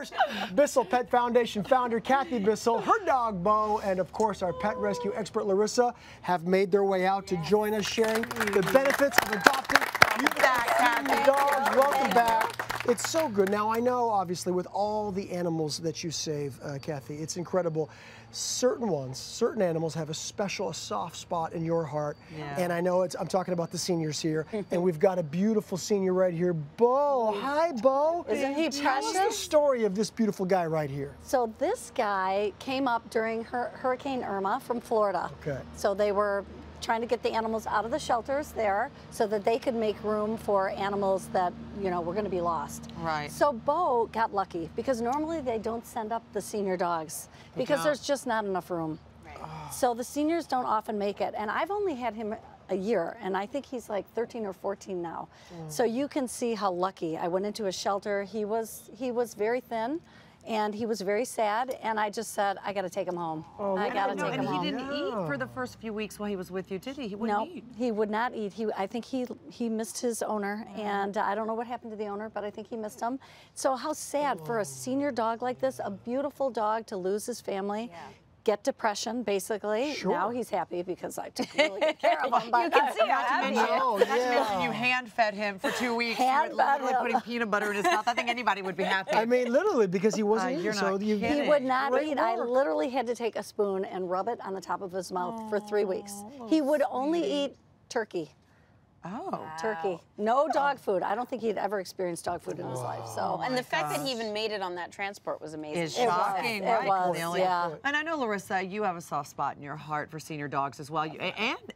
course, Bissell Pet Foundation founder Cathy Bissell, her dog Bo, and of course our pet rescue expert Larissa have made their way out to join us, sharing the benefits of adopting dogs. Welcome back. It's so good. Now, I know, obviously, with all the animals that you save, Cathy, it's incredible. Certain animals have a soft spot in your heart. Yeah. And I know I'm talking about the seniors here. And we've got a beautiful senior right here, Bo. Hi, Bo. Isn't he precious? Tell us the story of this beautiful guy right here. So this guy came up during Hurricane Irma from Florida. Okay. So they were trying to get the animals out of the shelters there so that they could make room for animals that, you know, were going to be lost. Right. So Bo got lucky because normally they don't send up the senior dogs because there's just not enough room. Right. So the seniors don't often make it. And I've only had him a year, and I think he's like 13 or 14 now. So you can see how lucky. I went into a shelter. He was very thin. And he was very sad, and I just said, I got to take him home. I got to take him home. And he didn't eat for the first few weeks while he was with you, did he? He wouldn't eat. No, he would not eat. I think he missed his owner, and I don't know what happened to the owner, but I think he missed him. So how sad for a senior dog like this, a beautiful dog, to lose his family. Get depression, basically. Sure. Now he's happy because I took really good care of him. But you can see how happy he is. Not to mention you hand-fed him for 2 weeks. Literally putting peanut butter in his mouth. I think anybody would be happy. I mean, literally, because he wasn't eating. You're not kidding. He would not eat. I literally had to take a spoon and rub it on the top of his mouth for 3 weeks. He would only eat turkey. Oh. Wow. Turkey. No dog food. I don't think he'd ever experienced dog food in his life. So, and the fact that he even made it on that transport was amazing. Is shocking, right? It was, yeah. And I know, Larissa, you have a soft spot in your heart for senior dogs as well,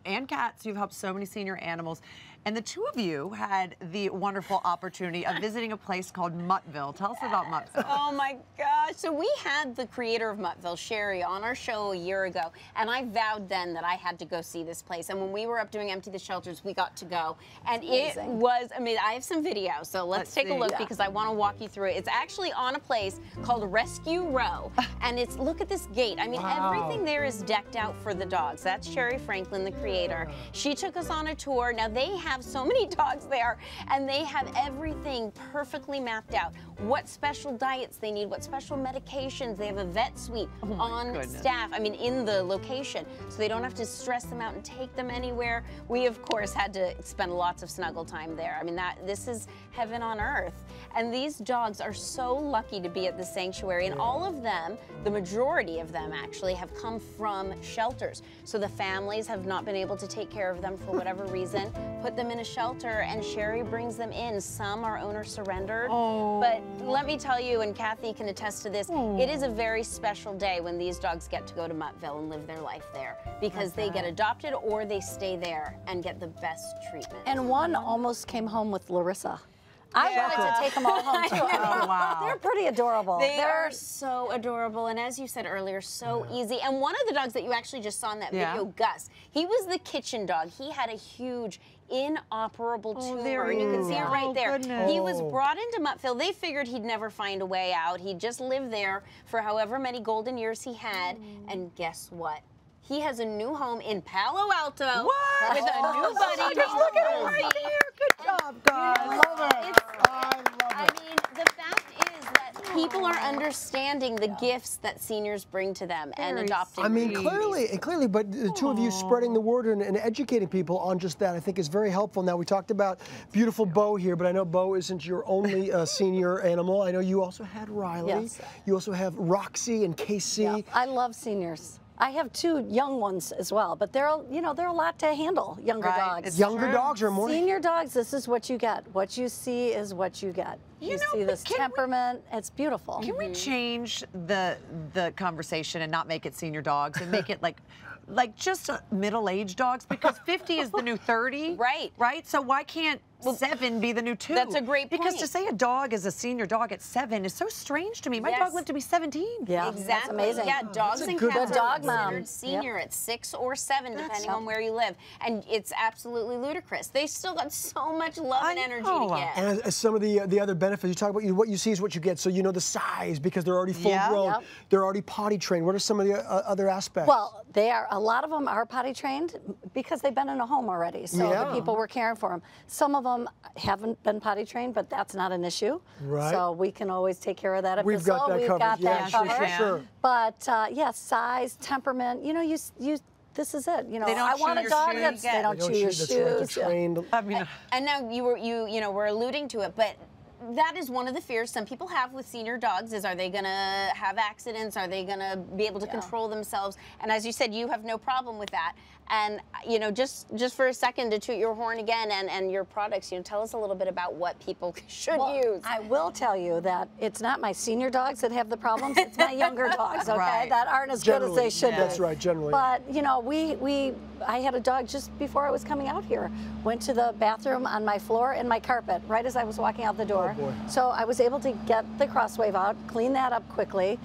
and cats. You've helped so many senior animals. And the two of you had the wonderful opportunity of visiting a place called Muttville. Tell us about Muttville. Oh my gosh. So we had the creator of Muttville, Sherry, on our show a year ago. And I vowed then that I had to go see this place. And when we were up doing Empty the Shelters, we got to go. And it was amazing. I have some video, so let's take a look because I want to walk you through it. It's actually on a place called Rescue Row. And it's, look at this gate. I mean, everything there is decked out for the dogs. That's Sherry Franklin, the creator. She took us on a tour. Now, they have so many dogs there, and they have everything perfectly mapped out. What special diets they need, what special medications. They have a vet suite on staff, I mean, in the location, so they don't have to stress them out and take them anywhere. We, of course, had to spend lots of snuggle time there. I mean, this is heaven on earth. And these dogs are so lucky to be at the sanctuary, and all of them, the majority of them actually, have come from shelters. So the families have not been able to take care of them for whatever reason, put them in a shelter, and Sherry brings them in. Some are owner surrendered, but let me tell you, and Cathy can attest to this, it is a very special day when these dogs get to go to Muttville and live their life there, because they get adopted or they stay there and get the best treatment. And one almost came home with Larissa. I wanted to take them all home too. Oh, wow. They're pretty adorable. They're so adorable, and as you said earlier, so easy. And one of the dogs that you actually just saw in that video, Gus, he was the kitchen dog. He had a huge inoperable tumor, and you can see it right there. He was brought into Muttville. They figured he'd never find a way out. He'd just live there for however many golden years he had, and guess what? He has a new home in Palo Alto with a new buddy. Look at him right there. Good job, guys. I love it. I mean, the fact is that people are understanding the gifts that seniors bring to them and adopting. I mean, clearly, but the two of you spreading the word and educating people on just that, I think, is very helpful. Now, we talked about beautiful Bo here, but I know Bo isn't your only senior animal. I know you also had Riley. Yes. You also have Roxy and Casey. Yeah, I love seniors. I have 2 young ones as well, but they're a lot to handle. Younger dogs. Younger dogs are more. Senior dogs. This is what you get. What you see is what you get. You see this temperament. It's beautiful. Can we change the conversation and not make it senior dogs and make it like just middle-aged dogs? Because 50 is the new 30. Right. So why can't 7 be the new 2? That's a great point. Because to say a dog is a senior dog at 7 is so strange to me. My dog lived to be 17. Yeah, exactly. That's amazing. Yeah, dogs and cats are considered senior at 6 or 7, depending on where you live, and it's absolutely ludicrous. They still got so much love and energy to give. And as some of the other benefits, you talk about what you see is what you get. So you know the size because they're already full grown. They're already potty trained. What are some of the other aspects? Well, a lot of them are potty trained because they've been in a home already. So the people were caring for them. Some of them haven't been potty trained, but that's not an issue. Right. So we can always take care of that at We've Bissell. got that We've covered. got Yeah, that sure, covered. sure. But yeah, size, temperament. You know, you this is it. You know, They don't I chew want a your dog shoes. that's they don't chew your That's right, they're shoes. trained. I mean, And now you know, we're alluding to it, but that is one of the fears some people have with senior dogs is, are they going to have accidents? Are they going to be able to control themselves? And as you said, you have no problem with that. And, you know, just for a second to toot your horn again and your products, you know, tell us a little bit about what people should use. I will tell you that it's not my senior dogs that have the problems, it's my younger dogs, okay, Right. that aren't as Generally, good as they should be. That's right, generally. But, you know, I had a dog just before I was coming out here, went to the bathroom on my floor and my carpet right as I was walking out the door. Oh, boy. So I was able to get the crosswave out, clean that up quickly.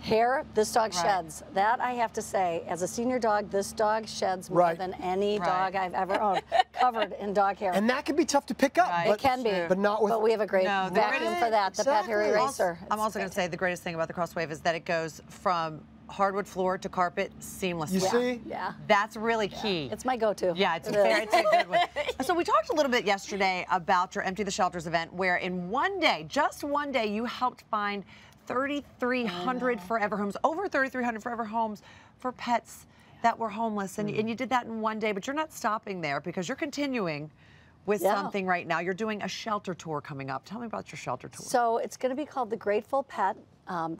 Hair, this dog sheds. That I have to say, as a senior dog, this dog sheds more than any dog I've ever owned, covered in dog hair. And that can be tough to pick up. Right. But, It can be, but not with. But we have a great vacuum for that, the Pet Hair Eraser. I'm also going to say the greatest thing about the Crosswave is that it goes from hardwood floor to carpet seamlessly. You see? Yeah. That's really key. It's my go-to. Yeah, it's a good one. So we talked a little bit yesterday about your Empty the Shelters event, where in one day, just one day, you helped find 3,300 forever homes, over 3,300 forever homes for pets that were homeless. And you did that in one day, but you're not stopping there because you're continuing with something right now. You're doing a shelter tour coming up. Tell me about your shelter tour. So it's going to be called the Grateful Pet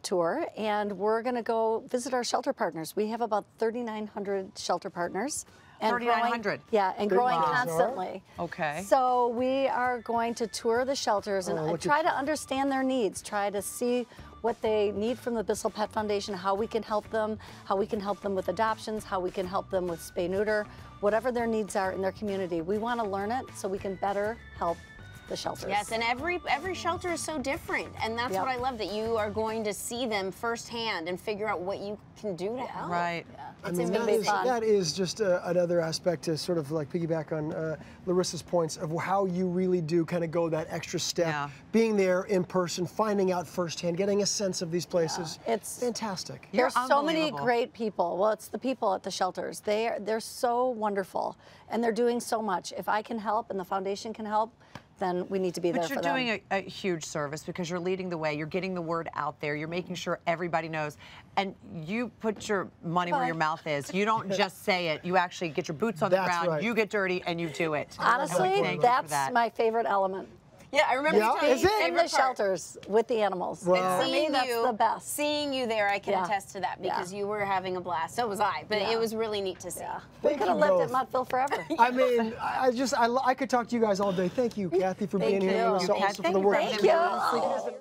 Tour, and we're going to go visit our shelter partners. We have about 3,900 shelter partners. 3,900? Yeah, and growing Wow. constantly. Okay. So we are going to tour the shelters and try to understand their needs, try to see what they need from the Bissell Pet Foundation, how we can help them with adoptions, how we can help them with spay-neuter, whatever their needs are in their community. We want to learn it so we can better help the shelters. Yes, and every shelter is so different, and that's what I love, that you are going to see them firsthand and figure out what you can do to help. Right. I mean, that is just another aspect to sort of like piggyback on Larissa's points of how you really do kind of go that extra step, being there in person, finding out firsthand, getting a sense of these places. It's fantastic. There's so many great people. Well, it's the people at the shelters. They're so wonderful, and they're doing so much. If I can help and the foundation can help, then we need to be there for them. But you're doing a huge service because you're leading the way. You're getting the word out there. You're making sure everybody knows. And you put your money where your mouth is. You don't just say it. You actually get your boots on the ground. You get dirty and you do it. Honestly, that's my favorite element. Yeah, I remember in the shelters with the animals. Wow. For me, that's the best. Seeing you there, I can attest to that because you were having a blast. So was I, but it was really neat to see. We could have lived at Muttville forever. I mean, I could talk to you guys all day. Thank you, Cathy, for being here. Thank you. Also for the work. Thank you.